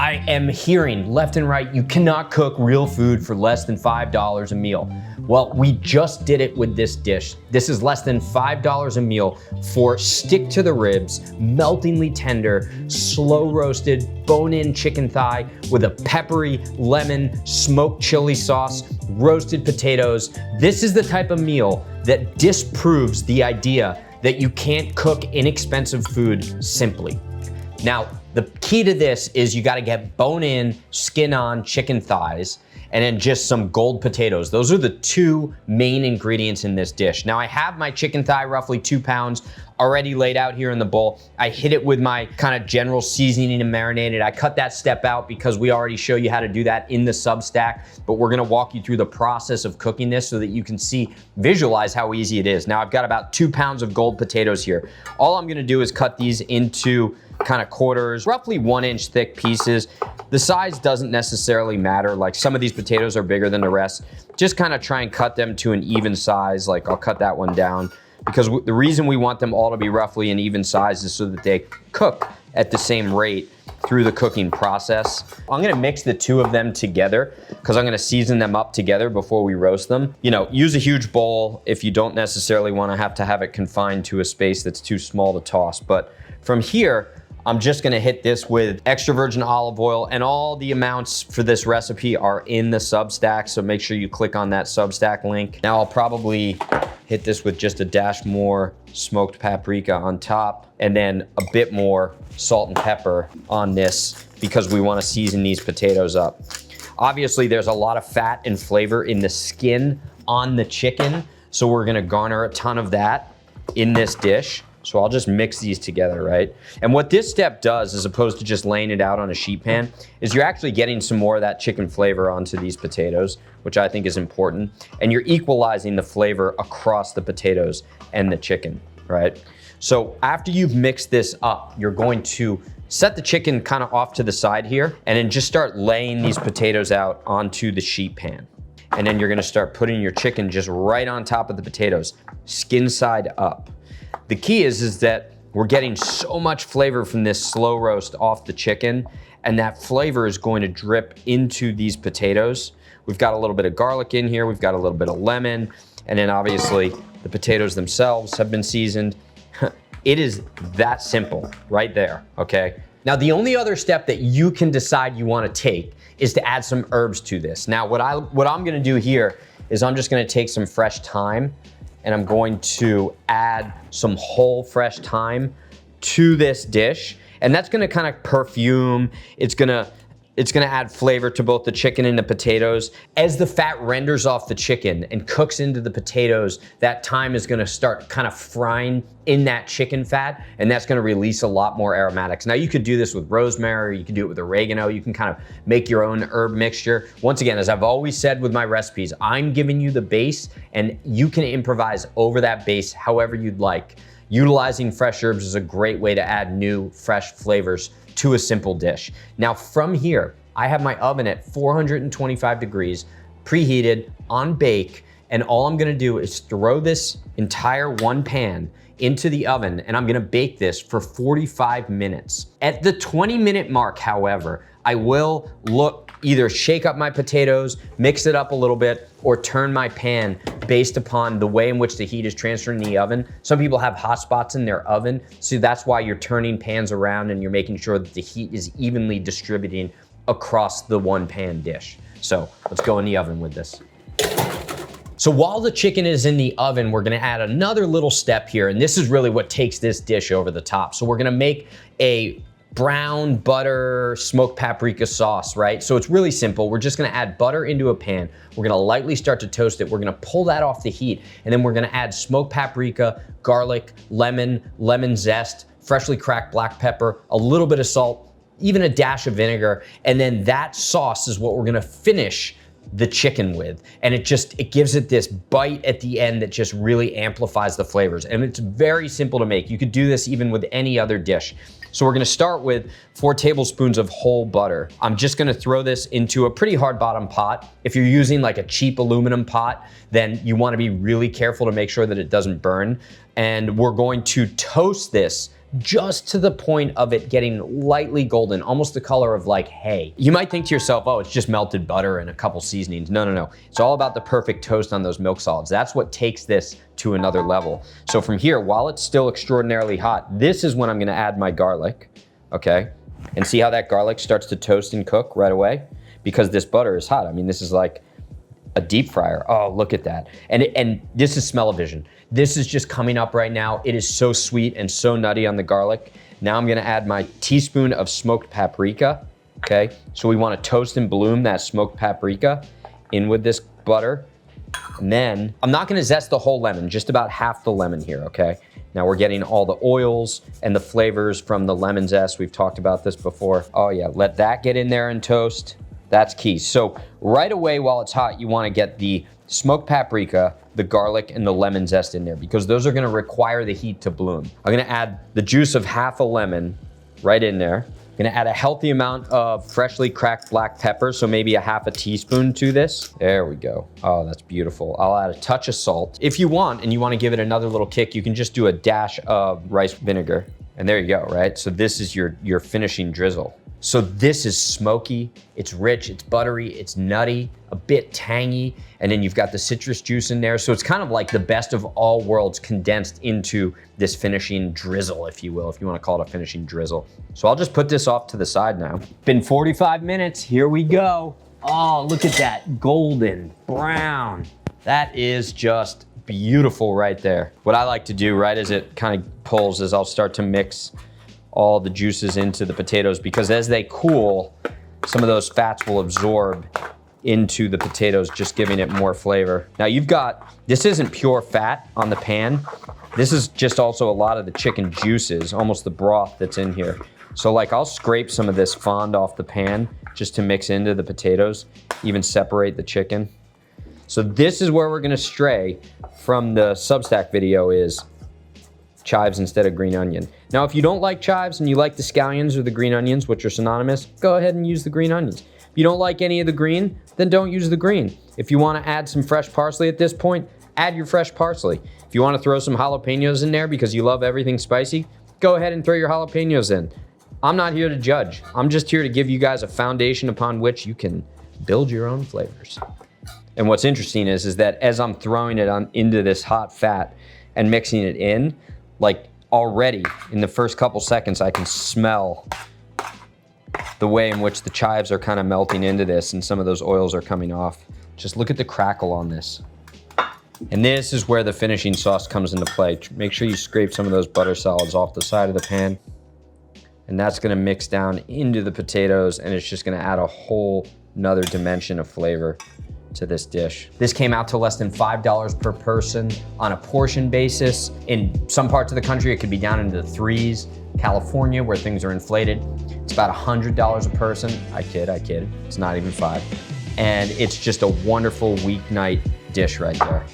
I am hearing left and right, you cannot cook real food for less than $5 a meal. Well, we just did it with this dish. This is less than $5 a meal for stick to the ribs, meltingly tender, slow roasted, bone-in chicken thigh with a peppery lemon smoked chili sauce, roasted potatoes. This is the type of meal that disproves the idea that you can't cook inexpensive food simply. Now, the key to this is you gotta get bone-in, skin-on chicken thighs, and then just some gold potatoes. Those are the two main ingredients in this dish. Now I have my chicken thigh, roughly 2 pounds, already laid out here in the bowl. I hit it with my kind of general seasoning and marinated. I cut that step out because we already show you how to do that in the Substack, but we're gonna walk you through the process of cooking this so that you can visualize how easy it is. Now I've got about 2 pounds of gold potatoes here. All I'm gonna do is cut these into kind of quarters, roughly 1-inch thick pieces. The size doesn't necessarily matter. Like some of these potatoes are bigger than the rest. Just kind of try and cut them to an even size. Like I'll cut that one down because the reason we want them all to be roughly an even size is so that they cook at the same rate through the cooking process. I'm gonna mix the two of them together because I'm gonna season them up together before we roast them. You know, use a huge bowl if you don't necessarily wanna have to have it confined to a space that's too small to toss. But from here, I'm just gonna hit this with extra virgin olive oil, and all the amounts for this recipe are in the Substack, so make sure you click on that Substack link. Now I'll probably hit this with just a dash more smoked paprika on top, and then a bit more salt and pepper on this because we wanna season these potatoes up. Obviously, there's a lot of fat and flavor in the skin on the chicken, so we're gonna garner a ton of that in this dish. So I'll just mix these together, right? And what this step does, as opposed to just laying it out on a sheet pan, is you're actually getting some more of that chicken flavor onto these potatoes, which I think is important. And you're equalizing the flavor across the potatoes and the chicken, right? So after you've mixed this up, you're going to set the chicken kind of off to the side here, and then just start laying these potatoes out onto the sheet pan. And then you're gonna start putting your chicken just right on top of the potatoes, skin side up. The key is that we're getting so much flavor from this slow roast off the chicken, and that flavor is going to drip into these potatoes. We've got a little bit of garlic in here, we've got a little bit of lemon, and then obviously the potatoes themselves have been seasoned. It is that simple right there, okay? Now the only other step that you can decide you wanna take is to add some herbs to this. Now what I'm gonna do here is I'm just gonna take some fresh thyme, and I'm going to add some whole fresh thyme to this dish. And that's gonna kind of perfume, it's gonna add flavor to both the chicken and the potatoes. As the fat renders off the chicken and cooks into the potatoes, that thyme is gonna start kind of frying in that chicken fat, and that's gonna release a lot more aromatics. Now you could do this with rosemary, you can do it with oregano, you can kind of make your own herb mixture. Once again, as I've always said with my recipes, I'm giving you the base and you can improvise over that base however you'd like. Utilizing fresh herbs is a great way to add new, fresh flavors to a simple dish. Now from here, I have my oven at 425 degrees, preheated, on bake, and all I'm gonna do is throw this entire one pan into the oven, and I'm gonna bake this for 45 minutes. At the 20-minute mark, however, I will either shake up my potatoes, mix it up a little bit, or turn my pan based upon the way in which the heat is transferring in the oven. Some people have hot spots in their oven, so that's why you're turning pans around and you're making sure that the heat is evenly distributing across the one pan dish. So let's go in the oven with this. So while the chicken is in the oven, we're gonna add another little step here, and this is really what takes this dish over the top. So we're gonna make a brown butter smoked paprika sauce, right? So it's really simple. We're just gonna add butter into a pan. We're gonna lightly start to toast it. We're gonna pull that off the heat, and then we're gonna add smoked paprika, garlic, lemon zest, freshly cracked black pepper, a little bit of salt, even a dash of vinegar, and then that sauce is what we're gonna finish the chicken with. And it gives it this bite at the end that just really amplifies the flavors. And it's very simple to make. You could do this even with any other dish. So we're gonna start with 4 tablespoons of whole butter. I'm just gonna throw this into a pretty hard bottom pot. If you're using like a cheap aluminum pot, then you wanna be really careful to make sure that it doesn't burn. And we're going to toast this just to the point of it getting lightly golden, almost the color of like hay. You might think to yourself, oh, it's just melted butter and a couple seasonings. No, no, no. It's all about the perfect toast on those milk solids. That's what takes this to another level. So from here, while it's still extraordinarily hot, this is when I'm gonna add my garlic, okay? And see how that garlic starts to toast and cook right away? Because this butter is hot. I mean, this is like a deep fryer. Oh, look at that. And this is smell-o-vision. This is just coming up right now. It is so sweet and so nutty on the garlic. Now I'm gonna add my teaspoon of smoked paprika, okay? So we wanna toast and bloom that smoked paprika in with this butter. And then, I'm not gonna zest the whole lemon, just about half the lemon here, okay? Now we're getting all the oils and the flavors from the lemon zest. We've talked about this before. Oh yeah, let that get in there and toast. That's key. So right away while it's hot, you wanna get the smoked paprika, the garlic, and the lemon zest in there because those are gonna require the heat to bloom. I'm gonna add the juice of half a lemon right in there. I'm gonna add a healthy amount of freshly cracked black pepper, so maybe a half a teaspoon to this. There we go. Oh, that's beautiful. I'll add a touch of salt. If you want, and you wanna give it another little kick, you can just do a dash of rice vinegar. And there you go, right? So this is your finishing drizzle. So this is smoky, it's rich, it's buttery, it's nutty, a bit tangy, and then you've got the citrus juice in there. So it's kind of like the best of all worlds condensed into this finishing drizzle, if you will, if you wanna call it a finishing drizzle. So I'll just put this off to the side now. Been 45 minutes, here we go. Oh, look at that, golden brown. That is just beautiful right there. What I like to do right as it kind of pulls is I'll start to mix all the juices into the potatoes because as they cool, some of those fats will absorb into the potatoes, just giving it more flavor. Now you've got, this isn't pure fat on the pan. This is just also a lot of the chicken juices, almost the broth that's in here. So like I'll scrape some of this fond off the pan just to mix into the potatoes, even separate the chicken. So this is where we're gonna stray from the Substack video is chives instead of green onion. Now, if you don't like chives and you like the scallions or the green onions, which are synonymous, go ahead and use the green onions. If you don't like any of the green, then don't use the green. If you wanna add some fresh parsley at this point, add your fresh parsley. If you wanna throw some jalapenos in there because you love everything spicy, go ahead and throw your jalapenos in. I'm not here to judge. I'm just here to give you guys a foundation upon which you can build your own flavors. And what's interesting is that as I'm throwing it into this hot fat and mixing it in, like already in the first couple seconds, I can smell the way in which the chives are kind of melting into this and some of those oils are coming off. Just look at the crackle on this. And this is where the finishing sauce comes into play. Make sure you scrape some of those butter solids off the side of the pan. And that's gonna mix down into the potatoes and it's just gonna add a whole nother dimension of flavor to this dish. This came out to less than $5 per person on a portion basis. In some parts of the country, it could be down into the threes. California, where things are inflated, it's about $100 a person. I kid. It's not even $5. And it's just a wonderful weeknight dish right there.